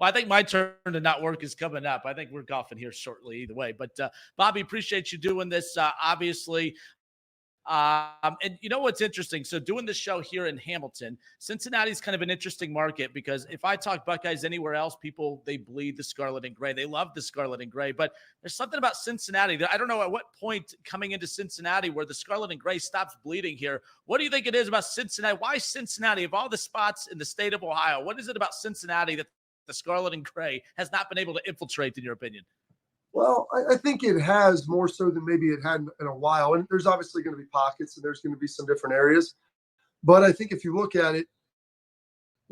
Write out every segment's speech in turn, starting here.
Well, I think my turn to not work is coming up. I think we're golfing here shortly either way. But Bobby, appreciate you doing this. Obviously, and you know what's interesting? So doing the show here in Hamilton, Cincinnati's kind of an interesting market because if I talk Buckeyes anywhere else, people, they bleed the scarlet and gray. They love the scarlet and gray, but there's something about Cincinnati that I don't know at what point coming into Cincinnati where the scarlet and gray stops bleeding here. What do you think it is about Cincinnati? Why Cincinnati of all the spots in the state of Ohio? What is it about Cincinnati that the scarlet and gray has not been able to infiltrate in your opinion? Well, I think it has more so than maybe it had in a while. And there's obviously going to be pockets and there's going to be some different areas. But I think if you look at it,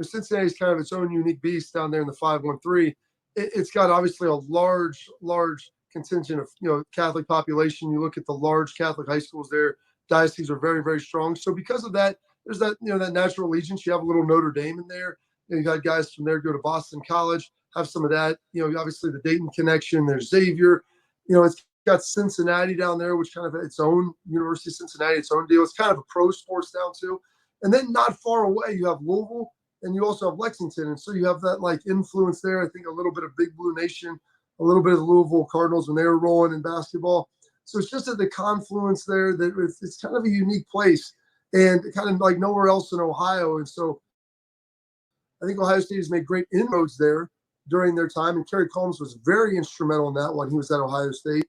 Cincinnati is kind of its own unique beast down there in the 513. It's got obviously a large contingent of, Catholic population. You look at the large Catholic high schools there, dioceses are very, very strong. So because of that, there's that, that natural allegiance. You have a little Notre Dame in there. You've got guys from there go to Boston College, have some of that. Obviously the Dayton connection. There's Xavier. It's got Cincinnati down there, which kind of its own University of Cincinnati, its own deal. It's kind of a pro sports down too. And then not far away, you have Louisville, and you also have Lexington. And so you have that like influence there. I think a little bit of Big Blue Nation, a little bit of the Louisville Cardinals when they were rolling in basketball. So it's just at the confluence there that it's kind of a unique place and kind of like nowhere else in Ohio. And so I think Ohio State has made great inroads there during their time. And Kerry Combs was very instrumental in that one. He was at Ohio State.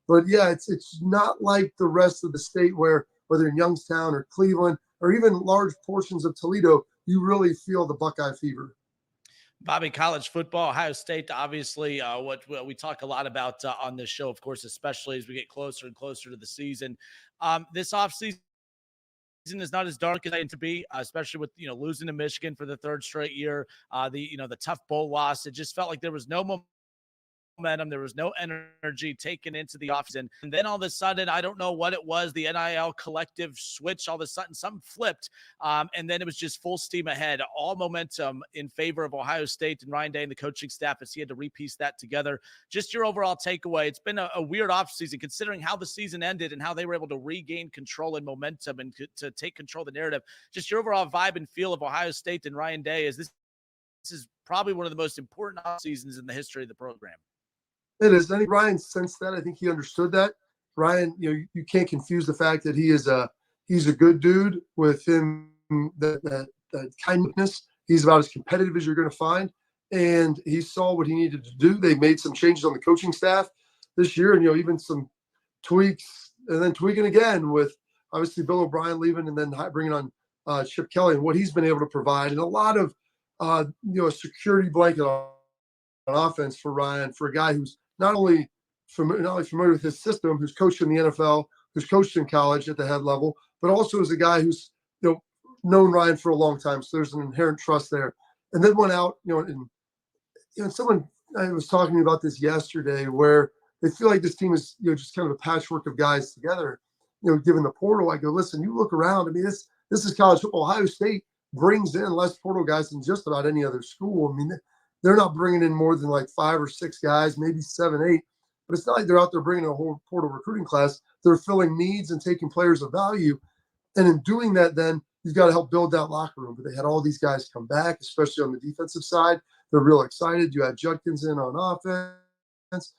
But yeah, it's not like the rest of the state where whether in Youngstown or Cleveland or even large portions of Toledo, you really feel the Buckeye fever. Bobby, college football, Ohio State, obviously, what we talk a lot about on this show, of course, especially as we get closer and closer to the season. This offseason is not as dark as it to be, especially with losing to Michigan for the third straight year. The tough bowl loss. It just felt like there was no momentum. There was no energy taken into the offseason. And then all of a sudden, I don't know what it was, the NIL collective switch, all of a sudden something flipped. And then it was just full steam ahead, all momentum in favor of Ohio State and Ryan Day and the coaching staff as he had to repiece that together. Just your overall takeaway. It's been a weird offseason considering how the season ended and how they were able to regain control and momentum and to take control of the narrative. Just your overall vibe and feel of Ohio State and Ryan Day is this is probably one of the most important off seasons in the history of the program. It is. I think Ryan sensed that. I think he understood that. Ryan, you can't confuse the fact that he's a good dude with him, that kindness. He's about as competitive as you're going to find. And he saw what he needed to do. They made some changes on the coaching staff this year and, even some tweaks and then tweaking again with obviously Bill O'Brien leaving and then bringing on Chip Kelley and what he's been able to provide. And a lot of, a security blanket on offense for Ryan, for a guy who's not only familiar with his system, who's coached in the NFL, who's coached in college at the head level, but also as a guy who's known Ryan for a long time. So there's an inherent trust there. And then went out, and someone I was talking to me about this yesterday, where they feel like this team is just kind of a patchwork of guys together. Given the portal, I go, listen, you look around. I mean, this is college football. Ohio State brings in less portal guys than just about any other school. I mean, they're not bringing in more than like 5 or 6 guys, maybe 7, 8. But it's not like they're out there bringing a whole portal recruiting class. They're filling needs and taking players of value. And in doing that, then you've got to help build that locker room. But they had all these guys come back, especially on the defensive side. They're real excited. You had Judkins in on offense.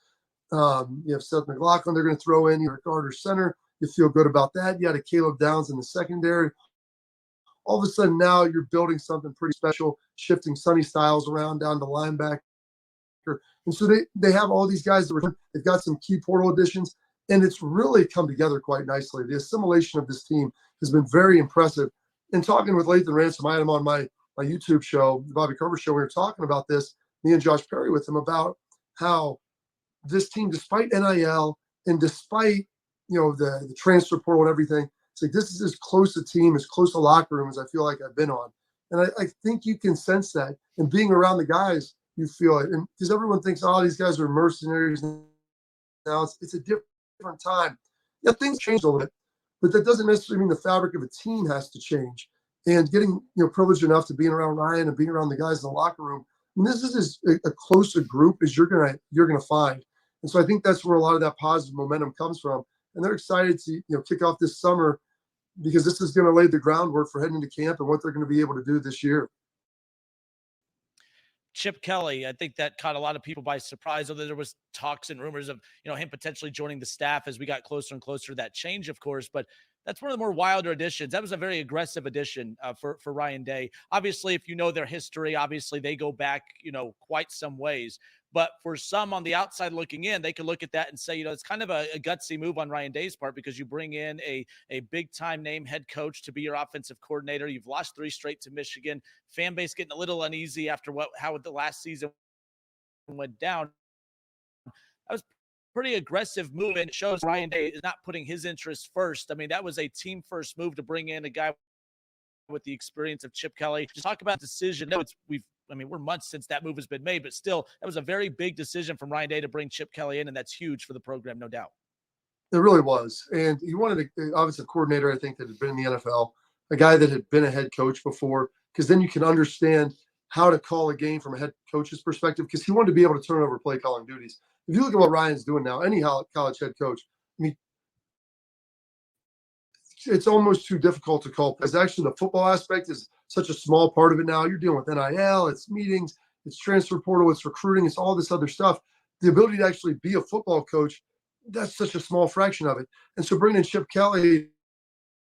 You have Seth McLaughlin they're going to throw in. You have Carter center. You feel good about that. You had a Caleb Downs in the secondary. All of a sudden now you're building something pretty special, shifting Sonny Styles around down to linebacker. And so they have all these guys they've got some key portal additions, and it's really come together quite nicely. The assimilation of this team has been very impressive. And talking with Lathan Ransom, I had him on my YouTube show, the Bobby Carpenter Show. We were talking about this, me and Josh Perry, with him about how this team, despite NIL and despite the transfer portal and everything, it's like this is as close a team, as close a locker room as I feel like I've been on. And I think you can sense that. And being around the guys, you feel it. And because everyone thinks, oh, these guys are mercenaries now. It's a different time. Yeah, things change a little bit, but that doesn't necessarily mean the fabric of a team has to change. And getting privileged enough to being around Ryan and being around the guys in the locker room, I mean, this is as a close a group as you're gonna find. And so I think that's where a lot of that positive momentum comes from. And they're excited to kick off this summer, because this is going to lay the groundwork for heading into camp and what they're going to be able to do this year. Chip Kelley, I think that caught a lot of people by surprise, although there was talks and rumors of, him potentially joining the staff as we got closer and closer to that change, of course. But that's one of the more wilder additions. That was a very aggressive addition for Ryan Day. Obviously, if you know their history, obviously they go back, quite some ways. But for some on the outside looking in, they could look at that and say, it's kind of a gutsy move on Ryan Day's part, because you bring in a big time name head coach to be your offensive coordinator. You've lost 3 straight to Michigan. Fan base getting a little uneasy after how the last season went down. That was pretty aggressive move, and it shows Ryan Day is not putting his interests first. I mean, that was a team first move to bring in a guy with the experience of Chip Kelley. Just talk about decision. No, we're months since that move has been made, but still, that was a very big decision from Ryan Day to bring Chip Kelley in, and that's huge for the program, no doubt. It really was. And he wanted an offensive coordinator, I think, that had been in the NFL, a guy that had been a head coach before, because then you can understand how to call a game from a head coach's perspective, because he wanted to be able to turn over play calling duties. If you look at what Ryan's doing now, any college head coach, I mean, it's almost too difficult to call, because actually the football aspect is such a small part of it now. You're dealing with NIL, it's meetings, it's transfer portal, it's recruiting, it's all this other stuff. The ability to actually be a football coach, that's such a small fraction of it. And so bringing in Chip Kelley,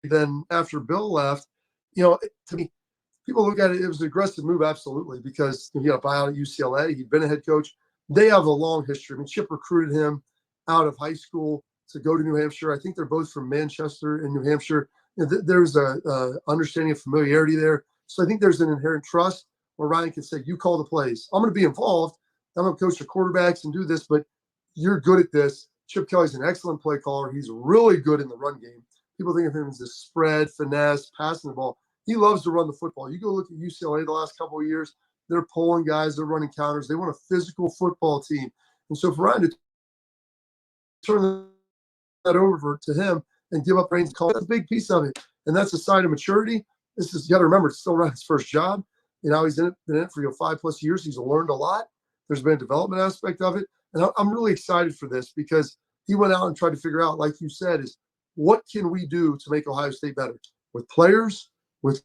then after Bill left, to me, people look at it, it was an aggressive move, absolutely, because he got a buyout at UCLA. He'd been a head coach. They have a long history. I mean, Chip recruited him out of high school to go to New Hampshire. I think they're both from Manchester and New Hampshire. There's a understanding of familiarity there. So I think there's an inherent trust where Ryan can say, you call the plays. I'm going to be involved. I'm going to coach the quarterbacks and do this, but you're good at this. Chip Kelley's an excellent play caller. He's really good in the run game. People think of him as a spread, finesse, passing the ball. He loves to run the football. You go look at UCLA the last couple of years, they're pulling guys, they're running counters. They want a physical football team. And so for Ryan to turn that over to him and give up Ryan's call, that's a big piece of it. And that's a sign of maturity. You got to remember, it's still Ryan's first job. He's been in it for 5+ years. He's learned a lot. There's been a development aspect of it. And I'm really excited for this, because he went out and tried to figure out, like you said, is what can we do to make Ohio State better with players, with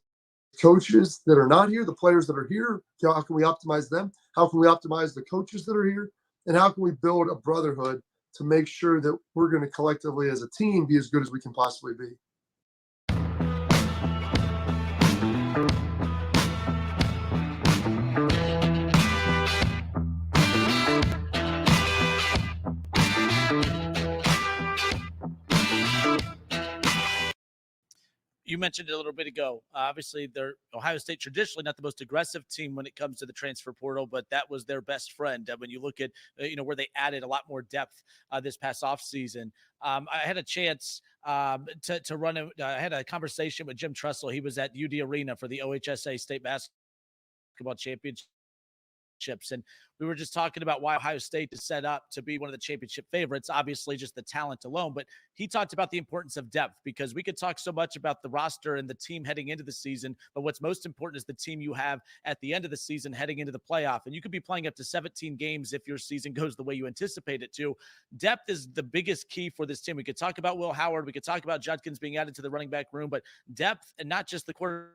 coaches that are not here, the players that are here. How can we optimize them? How can we optimize the coaches that are here? And how can we build a brotherhood to make sure that we're going to collectively as a team be as good as we can possibly be? You mentioned it a little bit ago. Obviously, they're Ohio State traditionally not the most aggressive team when it comes to the transfer portal, but that was their best friend. When you look at where they added a lot more depth this past offseason. I had a chance to run. I had a conversation with Jim Tressel. He was at UD Arena for the OHSA State Basketball Championship. And we were just talking about why Ohio State is set up to be one of the championship favorites, obviously just the talent alone. But he talked about the importance of depth, because we could talk so much about the roster and the team heading into the season, but what's most important is the team you have at the end of the season heading into the playoff. And you could be playing up to 17 games if your season goes the way you anticipate it to. Depth is the biggest key for this team. We could talk about Will Howard. We could talk about Judkins being added to the running back room, but depth, and not just the quarterback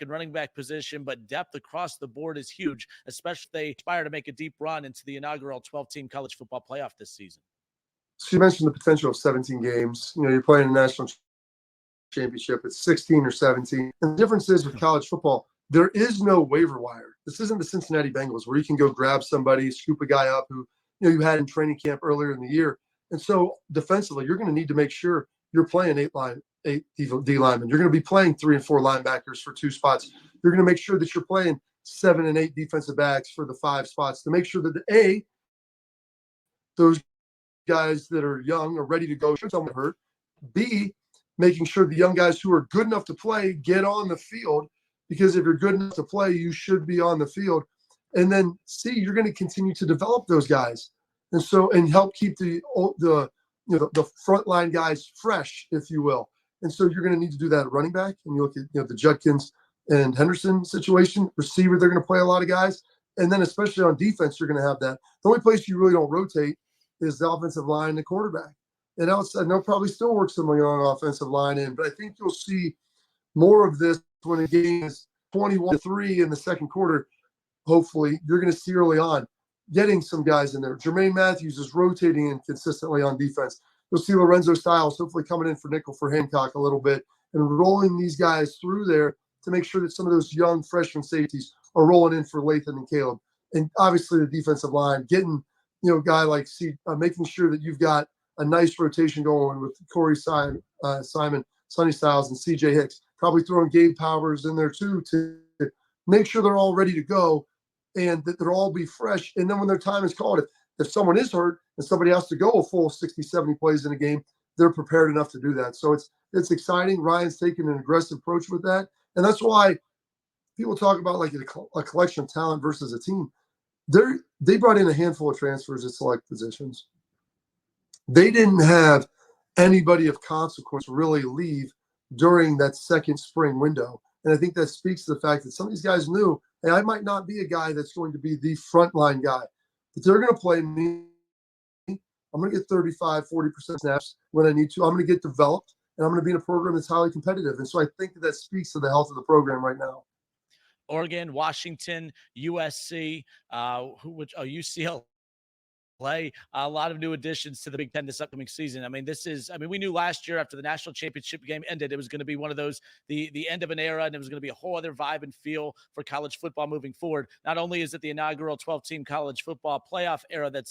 and running back position, but depth across the board is huge, especially if they aspire to make a deep run into the inaugural 12-team college football playoff this season. So you mentioned the potential of 17 games. You're playing a national championship. It's 16 or 17. And the difference is with college football, there is no waiver wire. This isn't the Cincinnati Bengals where you can go grab somebody, scoop a guy up who you had in training camp earlier in the year. And so defensively, you're going to need to make sure you're playing eight D linemen. You're going to be playing 3 and 4 linebackers for 2 spots. You're going to make sure that you're playing 7 and 8 defensive backs for the 5 spots to make sure that those guys that are young are ready to go should someone hurt. B, making sure the young guys who are good enough to play get on the field, because if you're good enough to play, you should be on the field. And then C, you're going to continue to develop those guys, and help keep the frontline guys fresh, if you will. And so you're going to need to do that at running back. And you look at the Judkins and Henderson situation. Receiver, they're going to play a lot of guys. And then especially on defense, you're going to have that. The only place you really don't rotate is the offensive line and the quarterback. And outside, they'll probably still work some young offensive line in. But I think you'll see more of this when the game is 21-3 in the second quarter. hopefully, you're going to see early on getting some guys in there. Jermaine Matthews is rotating in consistently on defense. You'll see Lorenzo Styles hopefully coming in for nickel for Hancock a little bit and rolling these guys through there to make sure that some of those young freshman safeties are rolling in for Lathan and Caleb. And obviously the defensive line, getting, a guy like making sure that you've got a nice rotation going with Corey Simon, Sonny Styles, and CJ Hicks. Probably throwing Gabe Powers in there too to make sure they're all ready to go and that they'll all be fresh. And then when their time is called, if someone is hurt and somebody has to go a full 60, 70 plays in a game, they're prepared enough to do that. So it's exciting. Ryan's taking an aggressive approach with that. And that's why people talk about like a collection of talent versus a team. They brought in a handful of transfers at select positions. They didn't have anybody of consequence really leave during that second spring window. And I think that speaks to the fact that some of these guys knew, hey, I might not be a guy that's going to be the frontline guy, but they're going to play me. I'm going to get 35, 40% snaps when I need to. I'm going to get developed, and I'm going to be in a program that's highly competitive. And so I think that speaks to the health of the program right now. Oregon, Washington, USC, UCLA. A lot of new additions to the Big Ten this upcoming season. We knew last year after the national championship game ended, it was going to be one of those, the end of an era, and it was going to be a whole other vibe and feel for college football moving forward. Not only is it the inaugural 12-team college football playoff era that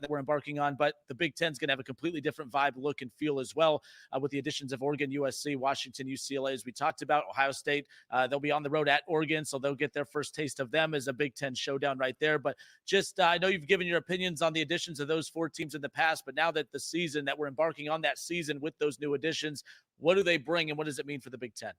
we're embarking on, but the Big Ten is going to have a completely different vibe, look, and feel as well with the additions of Oregon, USC, Washington, UCLA, as we talked about. Ohio State, they'll be on the road at Oregon, so they'll get their first taste of them as a Big Ten showdown right there. But just, I know you've given your opinions on the additions of those four teams in the past, but now that the season that we're embarking on that season with those new additions, what do they bring and what does it mean for the Big Ten?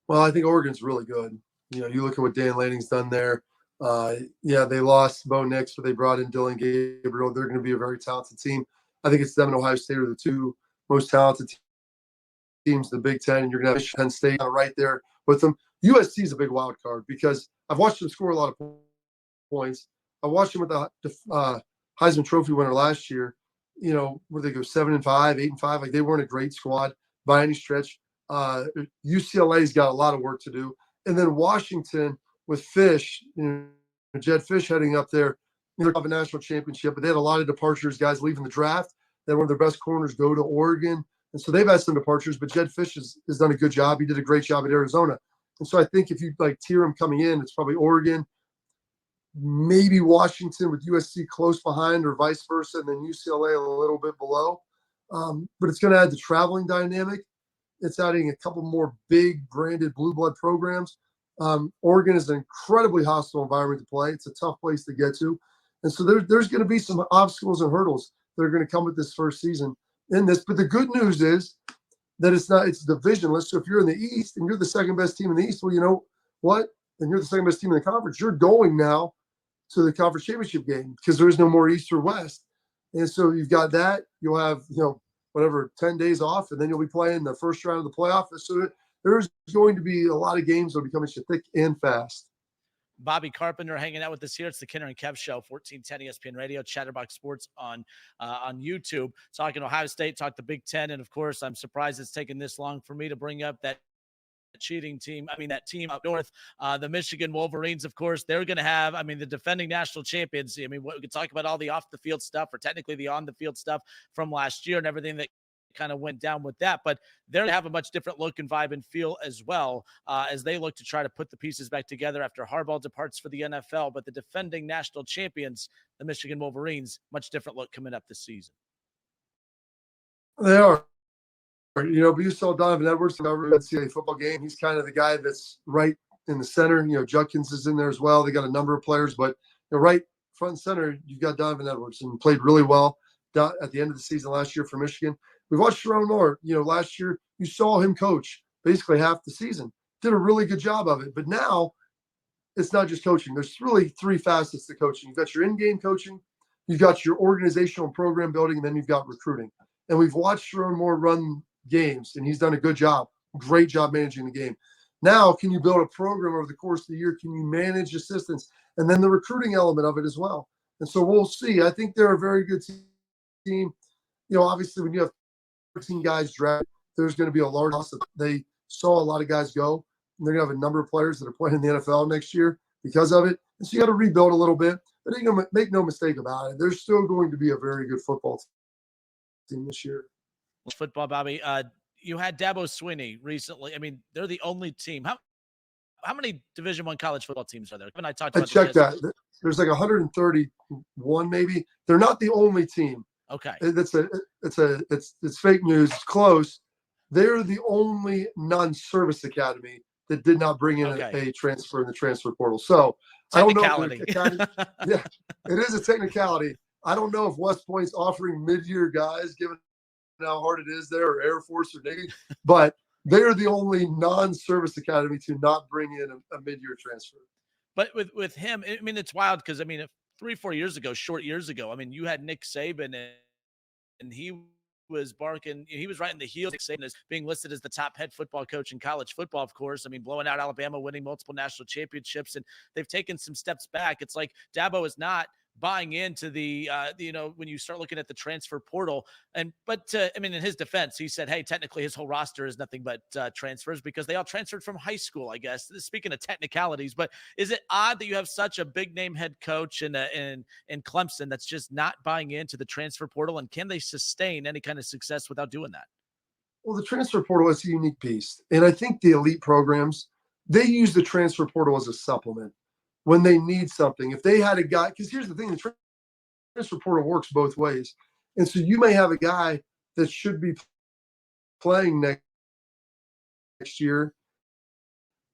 Well, I think Oregon's really good. You look at what Dan Lanning's done there. They lost Bo Nix, but they brought in Dylan Gabriel. They're going to be a very talented team. I think it's them and Ohio State are the two most talented teams in the Big Ten, and you're going to have Penn State right there with them. USC is a big wild card because I've watched them score a lot of points. I watched them with the Heisman Trophy winner last year, where they go 7-5, 8-5. Like, they weren't a great squad by any stretch. UCLA's got a lot of work to do. And then Washington with Fish, Jed Fish heading up there, they have a national championship, but they had a lot of departures, guys leaving the draft. They had one of their best corners go to Oregon. And so they've had some departures, but Jed Fish has done a good job. He did a great job at Arizona. And so I think if you tier them coming in, it's probably Oregon, maybe Washington with USC close behind or vice versa, and then UCLA a little bit below. But it's going to add the traveling dynamic. It's adding a couple more big branded blue blood programs. Oregon is an incredibly hostile environment to play. It's a tough place to get to. And so there's going to be some obstacles and hurdles that are going to come with this first season in this. But the good news is that it's divisionless. So if you're in the East and you're the second best team in the East, well, you know what? And you're the second best team in the conference, you're going now to the conference championship game because there is no more East or West. And so you've got that. You'll have, 10 days off, and then you'll be playing the first round of the playoff. So there's going to be a lot of games that will be coming thick and fast. Bobby Carpenter hanging out with us here. It's the Kinner and Kev Show, 1410 ESPN Radio, Chatterbox Sports on YouTube. Talking Ohio State, talk the Big Ten, and of course, I'm surprised it's taken this long for me to bring up that cheating team. That team up north, the Michigan Wolverines, of course, they're going to have, the defending national champions. We could talk about all the off the field stuff or technically the on the field stuff from last year and everything that kind of went down with that, but they're going to have a much different look and vibe and feel as well as they look to try to put the pieces back together after Harbaugh departs for the NFL. But the defending national champions, the Michigan Wolverines, much different look coming up this season. They are. But you saw Donovan Edwards in the NCAA football game. He's kind of the guy that's right in the center. Judkins is in there as well. They got a number of players, but right front and center, you've got Donovan Edwards, and played really well at the end of the season last year for Michigan. We've watched Sharon Moore. Last year you saw him coach basically half the season. Did a really good job of it. But now it's not just coaching. There's really three facets to coaching. You've got your in-game coaching, you've got your organizational and program building, and then you've got recruiting. And we've watched Sharon Moore run games, and he's done a good job. Great job managing the game. Now, can you build a program over the course of the year? Can you manage assistants? And then the recruiting element of it as well. And so we'll see. I think they're a very good team. Obviously, when you have 13 guys drafted, there's going to be a large loss. They saw a lot of guys go, and they're going to have a number of players that are playing in the NFL next year because of it. And so you got to rebuild a little bit. But make no mistake about it, there's still going to be a very good football team this year. Football, Bobby. You had Dabo Swinney recently. I mean, they're the only team. How many Division I college football teams are there? When I talked about checked that. There's like 131 maybe. They're not the only team. Okay. It's fake news. It's close. They're the only non-service academy that did not bring in a transfer in the transfer portal. So I don't know. Yeah, it is a technicality. I don't know if West Point's offering mid-year guys, given how hard it is there, or Air Force or Navy, but they're the only non-service academy to not bring in a mid-year transfer. But with him, I mean, it's wild because, I mean, 3-4 years ago, short years ago, I mean, you had Nick Saban and he was barking. He was right in the heels. Nick Saban is being listed as the top head football coach in college football, of course. I mean, blowing out Alabama, winning multiple national championships, and they've taken some steps back. It's like Dabo is not buying into the, when you start looking at the transfer portal. But I mean, in his defense, he said, hey, technically his whole roster is nothing but transfers because they all transferred from high school, I guess. Speaking of technicalities, but is it odd that you have such a big name head coach in Clemson that's just not buying into the transfer portal? And can they sustain any kind of success without doing that? Well, the transfer portal is a unique beast. And I think the elite programs, they use the transfer portal as a supplement when they need something. If they had a guy, because here's the thing, the transfer portal works both ways. And so you may have a guy that should be playing next year,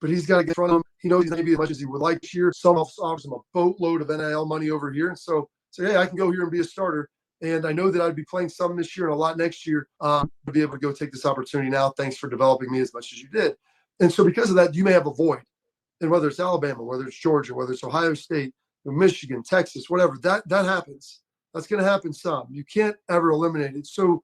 but he's got to get in front of him. He knows he's not going to be as much as he would like this year. Some offers him a boatload of NIL money over here. And so hey, I can go here and be a starter. And I know that I'd be playing some this year and a lot next year to be able to go take this opportunity now. Thanks for developing me as much as you did. And so because of that, you may have a void. And whether it's Alabama, whether it's Georgia, whether it's Ohio State, Michigan, Texas, whatever, that happens. That's going to happen some. You can't ever eliminate it. So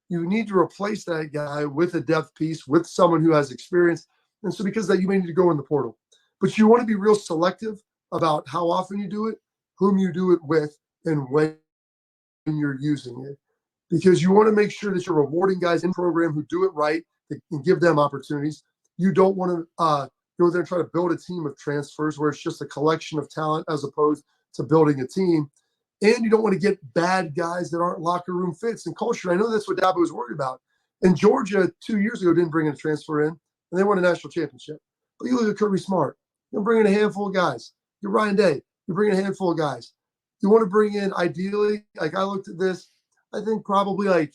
you need to replace that guy with a depth piece, with someone who has experience. And so because of that, you may need to go in the portal. But you want to be real selective about how often you do it, whom you do it with, and when you're using it. Because you want to make sure that you're rewarding guys in program who do it right and give them opportunities. You don't want to go there and try to build a team of transfers where it's just a collection of talent as opposed to building a team. And you don't want to get bad guys that aren't locker room fits and culture. I know that's what Dabo was worried about. And Georgia 2 years ago didn't bring in a transfer in, and they won a national championship. But you look at Kirby Smart. You're bringing a handful of guys. You're Ryan Day. You're bringing a handful of guys. You want to bring in, ideally, like I looked at this, I think probably 5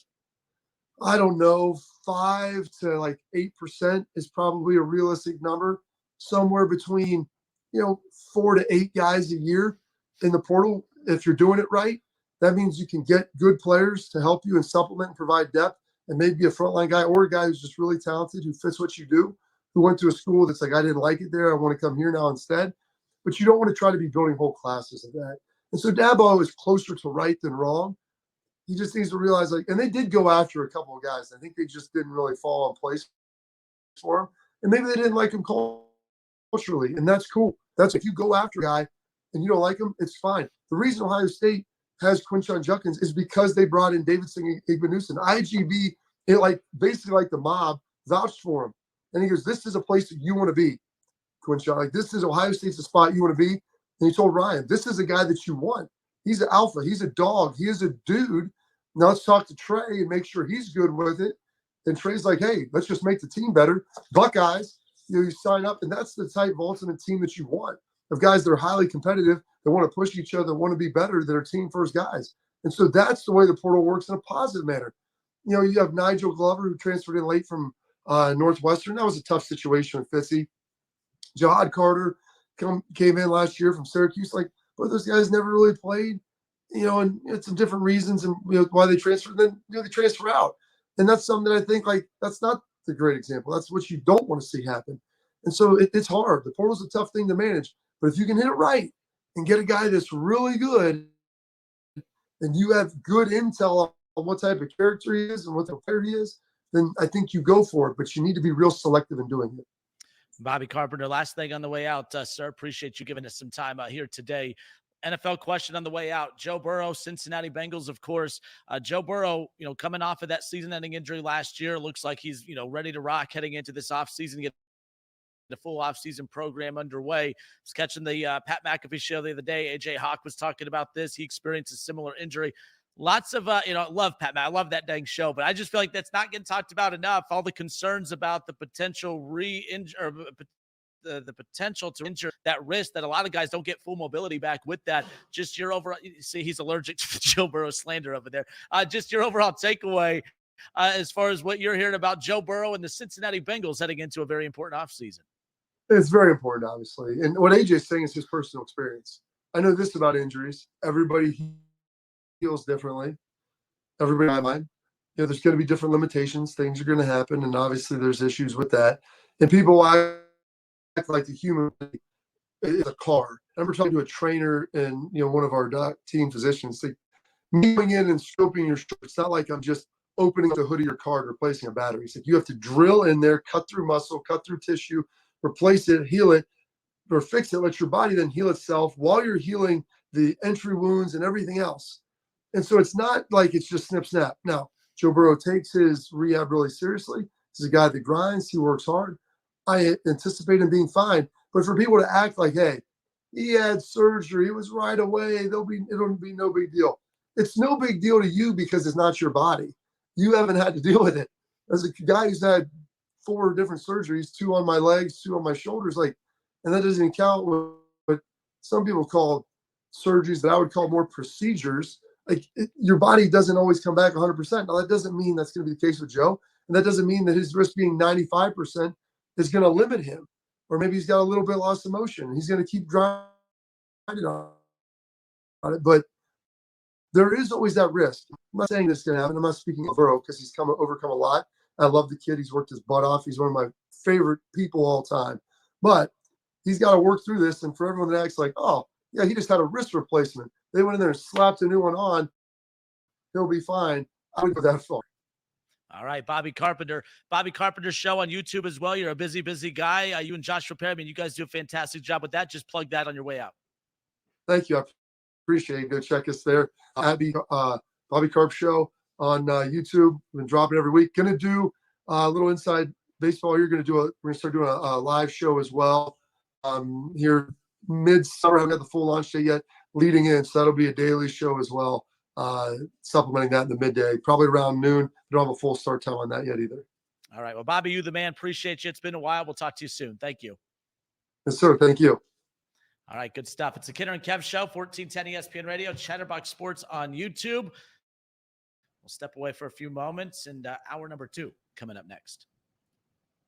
to 8% is probably a realistic number. Somewhere between, 4 to 8 guys a year in the portal. If you're doing it right, that means you can get good players to help you and supplement and provide depth, and maybe a frontline guy or a guy who's just really talented, who fits what you do, who went to a school that's like, I didn't like it there, I want to come here now instead. But you don't want to try to be building whole classes of that. And so Dabo is closer to right than wrong. He just needs to realize, and they did go after a couple of guys. I think they just didn't really fall in place for him. And maybe they didn't like him culturally, and that's cool. That's if you go after a guy and you don't like him, it's fine. The reason Ohio State has Quinshon Judkins is because they brought in Davidson Igbenusson. IGB, basically like the mob, vouched for him. And he goes, this is a place that you want to be, Quinshon. This is Ohio State's the spot you want to be. And he told Ryan, this is a guy that you want. He's an alpha. He's a dog. He is a dude. Now let's talk to Trey and make sure he's good with it. And Trey's like, hey, let's just make the team better. Buckeyes, you sign up, and that's the type of ultimate team that you want, of guys that are highly competitive, that want to push each other, want to be better, that are team first guys. And so that's the way the portal works in a positive manner. You have Nigel Glover, who transferred in late from Northwestern. That was a tough situation with Fitzy. Jahad Carter came in last year from Syracuse. Both those guys never really played, and it's some different reasons and why they transferred. Then they transfer out, and that's something that I think that's not the great example. That's what you don't want to see happen. And so it's hard. The portal's a tough thing to manage, but if you can hit it right and get a guy that's really good, and you have good intel on what type of character he is and what type of player he is, then I think you go for it. But you need to be real selective in doing it. Bobby Carpenter, last thing on the way out, sir. Appreciate you giving us some time out here today. NFL question on the way out. Joe Burrow, Cincinnati Bengals, of course. Joe Burrow, coming off of that season-ending injury last year, looks like he's, ready to rock heading into this offseason. the full offseason program underway. I was catching the Pat McAfee show the other day. AJ Hawk was talking about this. He experienced a similar injury. Lots of, love Pat. I love that dang show, but I just feel like that's not getting talked about enough. All the concerns about the potential the potential to injure that wrist, that a lot of guys don't get full mobility back with that. Just your overall, see, he's allergic to the Joe Burrow slander over there. Just your overall takeaway as far as what you're hearing about Joe Burrow and the Cincinnati Bengals heading into a very important offseason. It's very important, obviously. And what AJ's saying is his personal experience. I know this about injuries. Everybody heals differently. Everybody in my mind. There's going to be different limitations. Things are going to happen. And obviously there's issues with that. And people act like the human is a car. I remember talking to a trainer and, one of our team physicians, like, me going in and scoping your shoulder. It's not like I'm just opening the hood of your car and replacing a battery. It's like you have to drill in there, cut through muscle, cut through tissue, replace it, heal it, or fix it. Let your body then heal itself while you're healing the entry wounds and everything else. And so it's not like it's just snip, snap. Now, Joe Burrow takes his rehab really seriously. He's a guy that grinds. He works hard. I anticipate him being fine. But for people to act like, hey, he had surgery, it was right away, it'll be no big deal. It's no big deal to you because it's not your body. You haven't had to deal with it. As a guy who's had 4 different surgeries, 2 on my legs, 2 on my shoulders, and that doesn't even count what some people call surgeries that I would call more procedures. Your body doesn't always come back 100%. Now, that doesn't mean that's going to be the case with Joe. And that doesn't mean that his risk being 95% is going to limit him. Or maybe he's got a little bit lost emotion. He's going to keep grinding on it. But there is always that risk. I'm not saying this is going to happen. I'm not speaking of Burrow because he's overcome a lot. I love the kid. He's worked his butt off. He's one of my favorite people all time. But he's got to work through this. And for everyone that acts like, oh, yeah, he just had a wrist replacement, they went in there and slapped a new one on, he'll be fine. I wouldn't go that far. All right, Bobby Carpenter. Bobby Carpenter's show on YouTube as well. You're a busy guy. You and Josh Repair, you guys do a fantastic job with that. Just plug that on your way out. Thank you. I appreciate it. Go check us there. Bobby Carp Show on YouTube. We've been dropping every week. Going to do a little inside baseball. We're going to start doing a live show as well here mid-summer. I haven't got the full launch date yet leading in, so that'll be a daily show as well. Supplementing that in the midday, probably around noon. Don't have a full start time on that yet either. All right. Well, Bobby, you the man. Appreciate you. It's been a while. We'll talk to you soon. Thank you. Yes, sir. Thank you. All right. Good stuff. It's the Kinner and Kev Show, 1410 ESPN Radio, Chatterbox Sports on YouTube. We'll step away for a few moments, and hour number 2 coming up next.